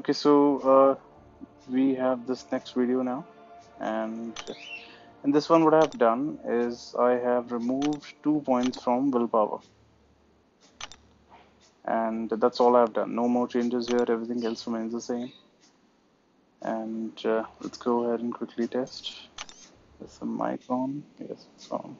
Okay, so we have this next video now, and in this one what I have done is I have removed 2 points from willpower, and that's all I've done. No more changes here, everything else remains the same. And let's go ahead and quickly test. Is the mic on? Yes, it's on.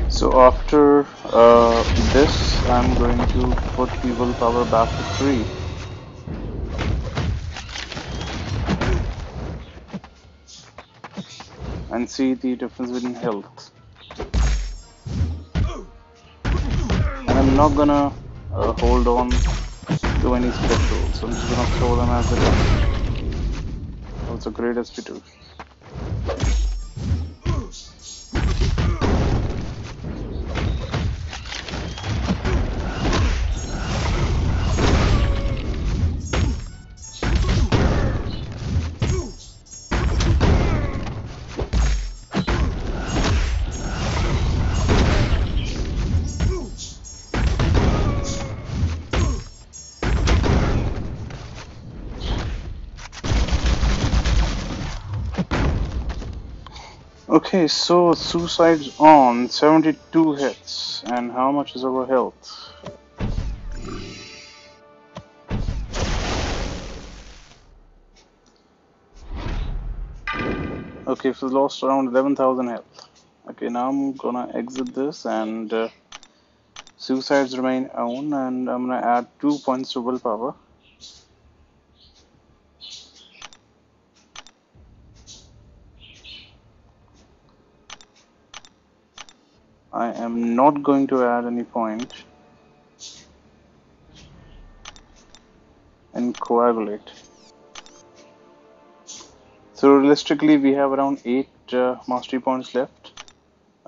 So after this, I'm going to put the willpower back to 3. And see the difference between health. And I'm not gonna hold on to any specials, so I'm just gonna throw them as they come. Also great SP2. Okay, so suicide's on 72 hits, and how much is our health? Okay, so lost around 11,000 health. Okay, now I'm gonna exit this, and suicides remain on, and I'm gonna add 2 points to willpower. I am not going to add any point and coagulate. So realistically, we have around 8 mastery points left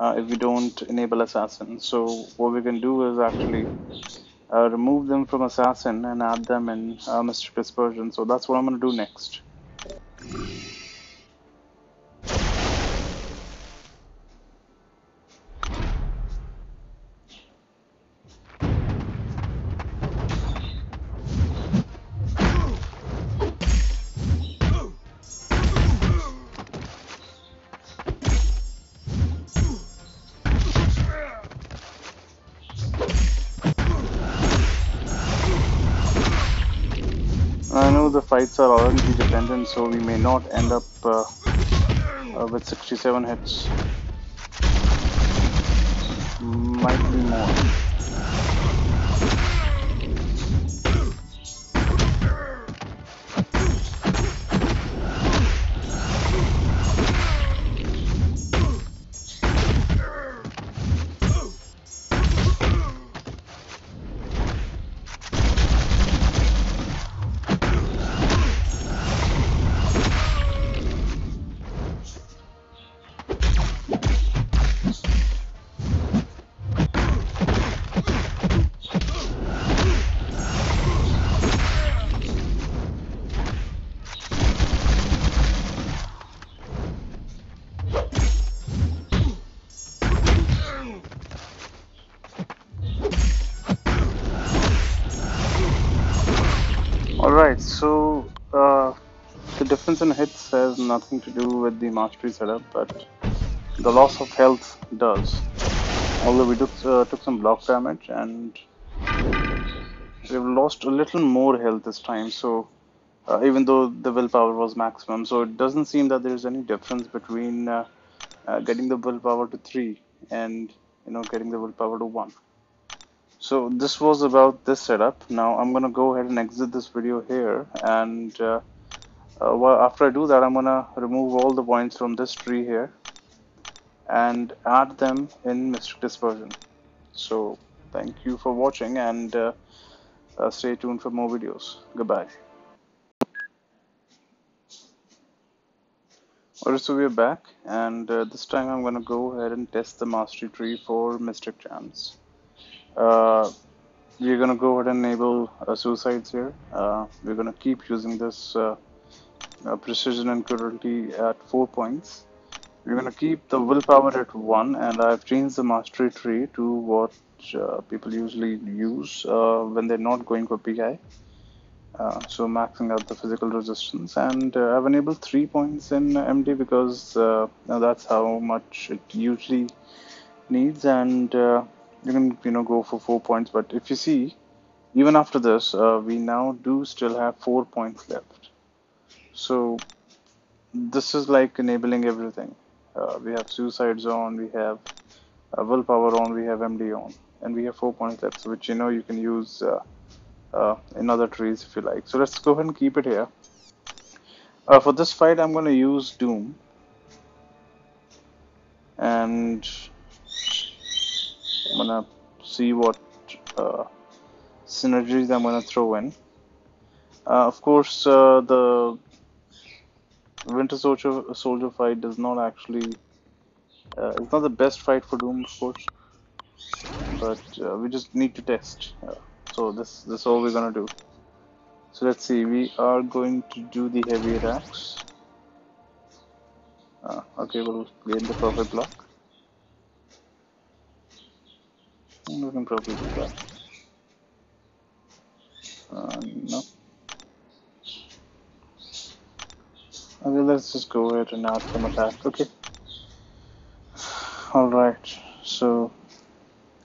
if we don't enable assassin. So what we can do is actually remove them from assassin and add them in mystic dispersion. So that's what I'm going to do next. I know the fights are RNG dependent, so we may not end up with 67 hits. Might be more. Alright, so the difference in hits has nothing to do with the mastery setup, but the loss of health does. Although we took some block damage, and We've lost a little more health this time, so even though the willpower was maximum, so it doesn't seem that there's any difference between getting the willpower to 3 and getting the willpower to 1. So this was about this setup. Now I'm gonna go ahead and exit this video here, and well, after I do that, I'm gonna remove all the points from this tree here and add them in Mystic Dispersion. So thank you for watching, and stay tuned for more videos. Goodbye. Alright, so we're back, and this time I'm gonna go ahead and test the mastery tree for Mystic Gems. We're gonna go ahead and enable suicides here. We're gonna keep using this precision and cruelty at 4 points. We're gonna keep the willpower at 1, and I've changed the mastery tree to what people usually use when they're not going for PI. So maxing out the physical resistance, and I've enabled 3 points in MD because that's how much it usually needs, and you can go for 4 points. But if you see, even after this, we now do still have 4 points left. So this is like enabling everything. We have suicides on, we have willpower on, we have MD on, and we have 4 points left, which you can use in other trees if you like. So let's go ahead and keep it here. For this fight, I'm going to use Doom, and I'm going to see what synergies I'm going to throw in. Of course, the Winter Soldier fight does not actually. It's not the best fight for Doom, of course, but we just need to test. So this is all we're gonna do. So let's see. We are going to do the heavy attacks. Okay, we'll gain the perfect block. And we can probably do that. No. Okay, let's just go ahead and add some attack. Okay. Alright, so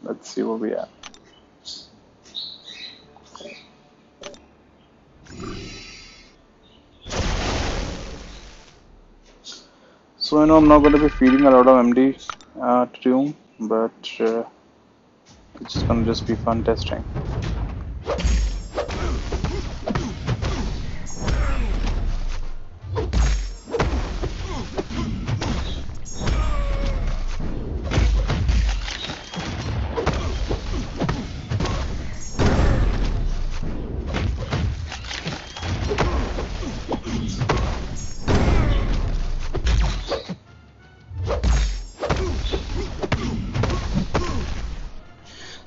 let's see where we are. So I know I'm not going to be feeding a lot of MD to Doom, but it's just going to just be fun testing.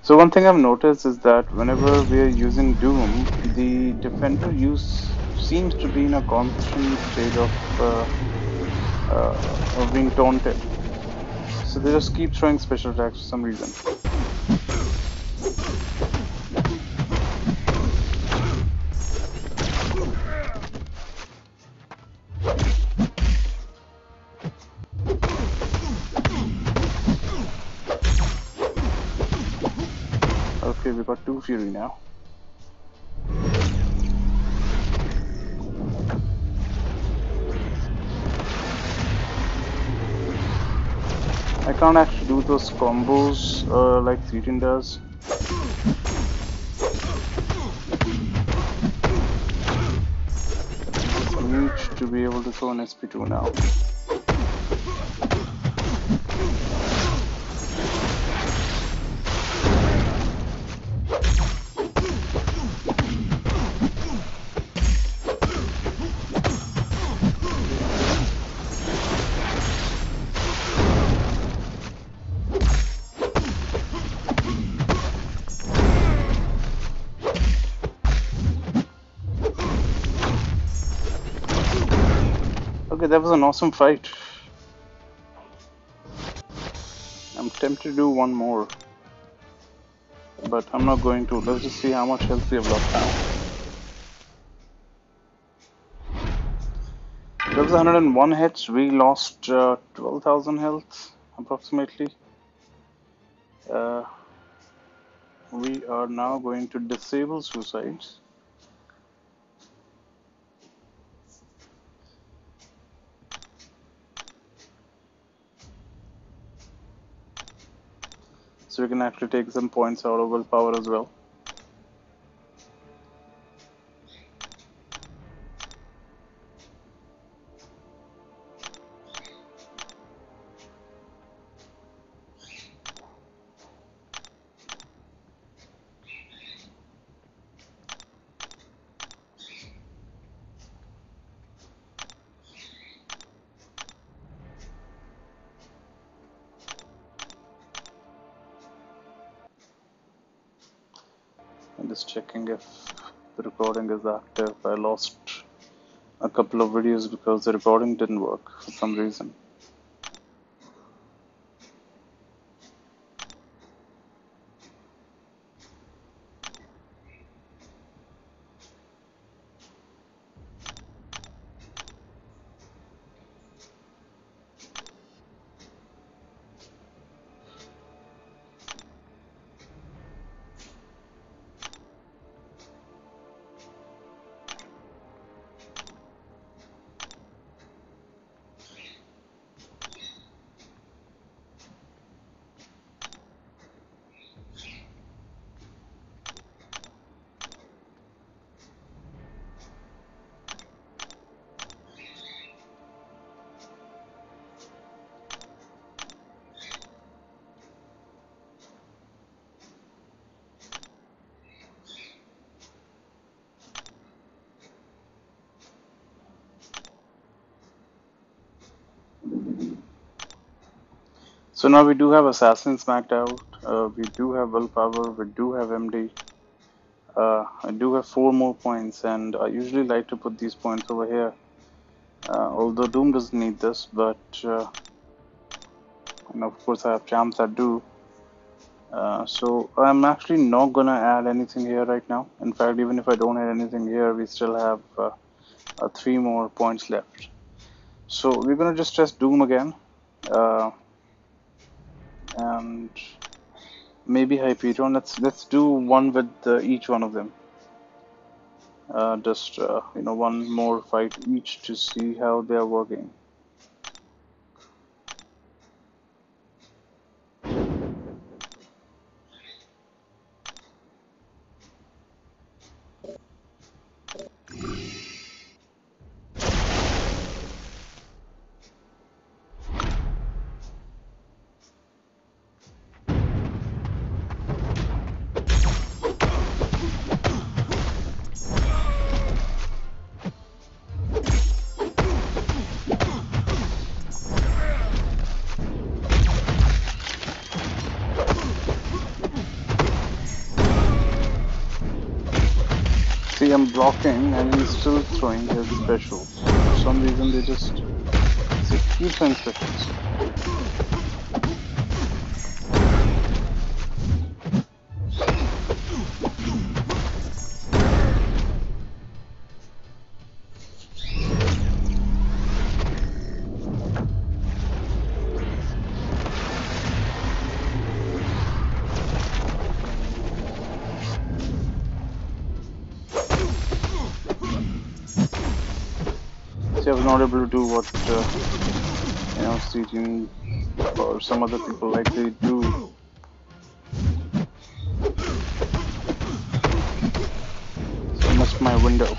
So one thing I've noticed is that whenever we are using Doom, the defender seems to be in a constant state of being taunted. So they just keep throwing special attacks for some reason. Okay, we got 2 Fury now. I can't actually do those combos like Thetan does. I need to be able to throw an SP2 now. Okay, that was an awesome fight. I'm tempted to do one more, but I'm not going to. Let's just see how much health we have lost now. That was 101 hits. We lost 12,000 health approximately. we are now going to disable suicides. So we can actually take some points out of willpower as well. I'm just checking if the recording is active. I lost a couple of videos because the recording didn't work for some reason. So now we do have assassins smacked out. We do have willpower. We do have MD. I do have 4 more points, and I usually like to put these points over here. Although Doom doesn't need this, but and of course I have champs that do. So I'm actually not gonna add anything here right now. In fact, even if I don't add anything here, we still have 3 more points left. So we're gonna just test Doom again, and maybe Hyperion. Let's do one with each one of them. Just one more fight each to see how they are working. See, I'm blocking and he's still throwing his specials. For some reason they just keep throwing specials. I was not able to do what Steven or some other people like they do. So I missed my window.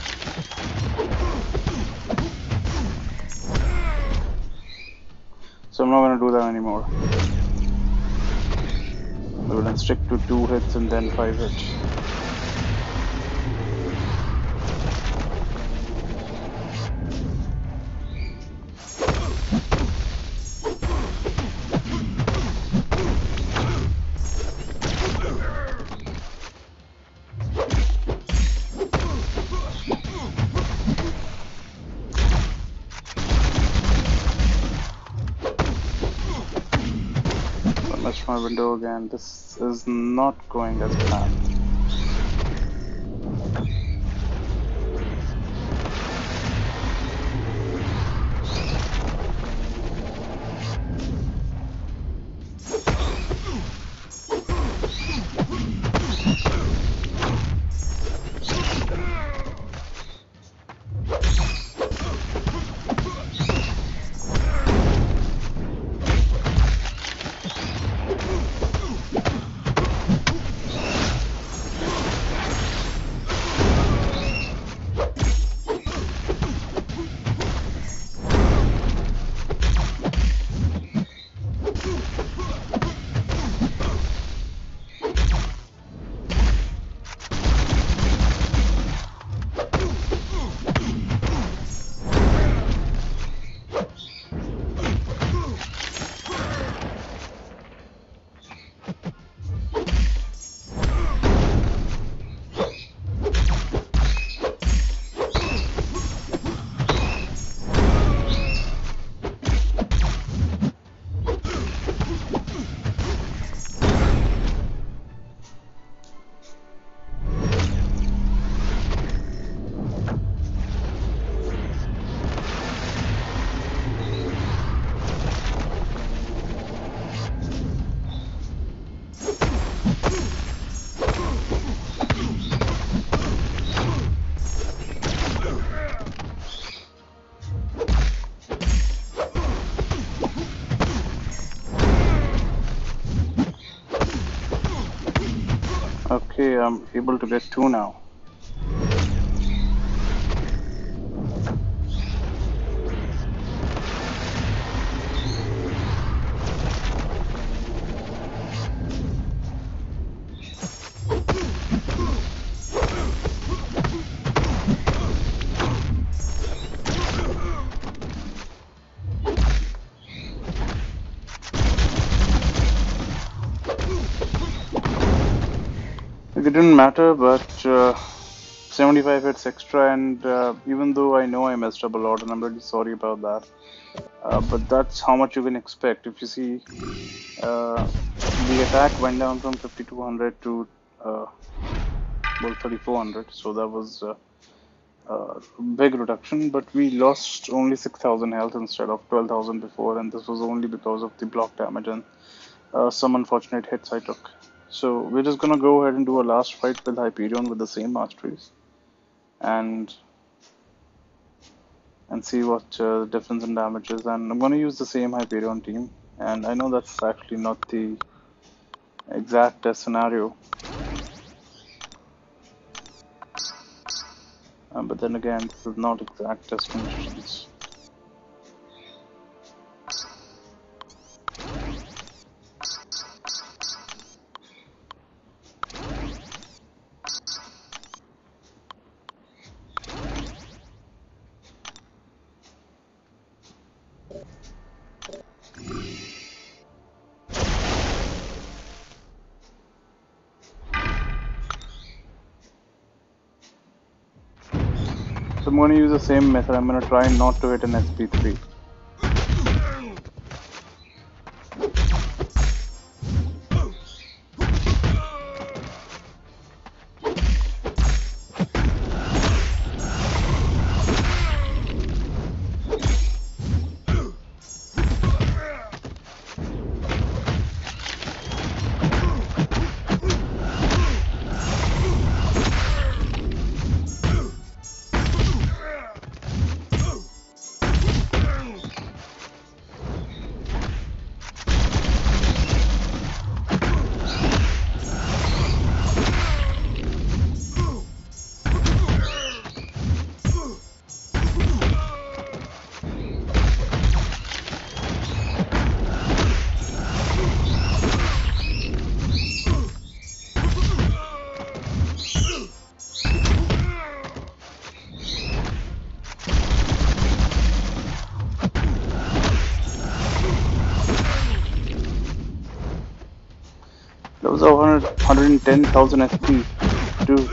So I'm not gonna do that anymore. We're gonna stick to 2 hits and then 5 hits. My window again. This is not going as planned. Okay, I'm able to get 2 now. It didn't matter, but 75 hits extra, and even though I know I messed up a lot, and I'm really sorry about that, but that's how much you can expect. If you see, the attack went down from 5200 to well 3400, so that was a big reduction. But we lost only 6000 health instead of 12,000 before, and this was only because of the block damage and some unfortunate hits I took. So we're just gonna go ahead and do a last fight with Hyperion with the same masteries, and see what the difference in damage is. And I'm gonna use the same Hyperion team, and I know that's actually not the exact scenario, but then again, this is not exact test conditions. So I'm going to use the same method. I'm going to try not to hit an SP3. That was 110,000 SP too.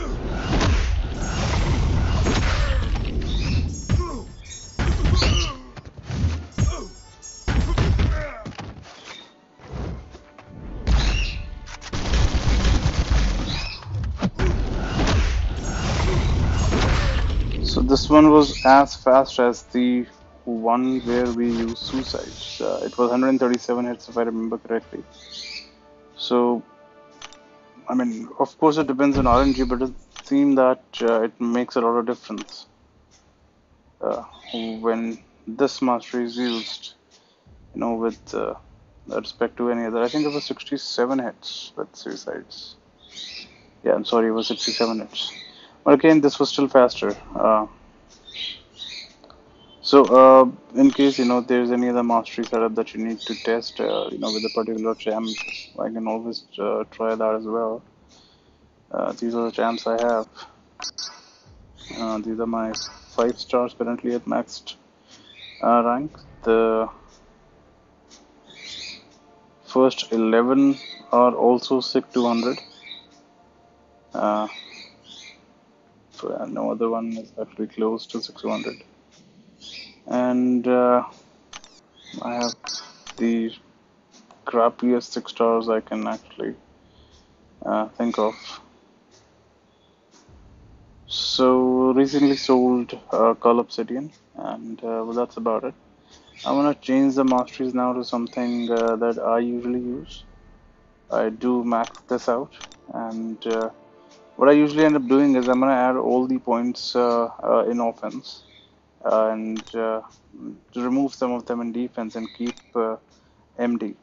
So this one was as fast as the one where we used suicides. It was 137 hits if I remember correctly. So I mean, of course, it depends on RNG, but it seems that it makes a lot of difference uh, when this mastery is used, with respect to any other. I think it was 67 hits with suicides. Yeah, I'm sorry, it was 67 hits. But again, this was still faster. So, in case there's any other mastery setup that you need to test, with a particular champ, I can always try that as well. These are the champs I have. These are my 5 stars currently at maxed rank. The first 11 are also SIG 200. So no other one is actually close to 600. And I have the crappiest 6 stars I can actually think of. So recently sold Call Obsidian, and well, that's about it. I'm gonna change the masteries now to something that I usually use. I do max this out, and what I usually end up doing is I'm gonna add all the points in offense, and to remove some of them in defense and keep MD.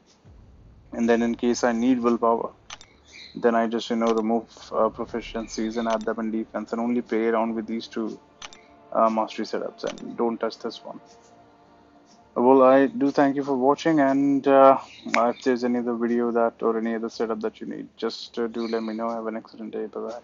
And then in case I need willpower, then I just remove proficiencies and add them in defense, and only play around with these two mastery setups, and don't touch this one. Well, I do thank you for watching, and if there's any other video that or any other setup that you need, just do let me know. Have an excellent day. Bye bye.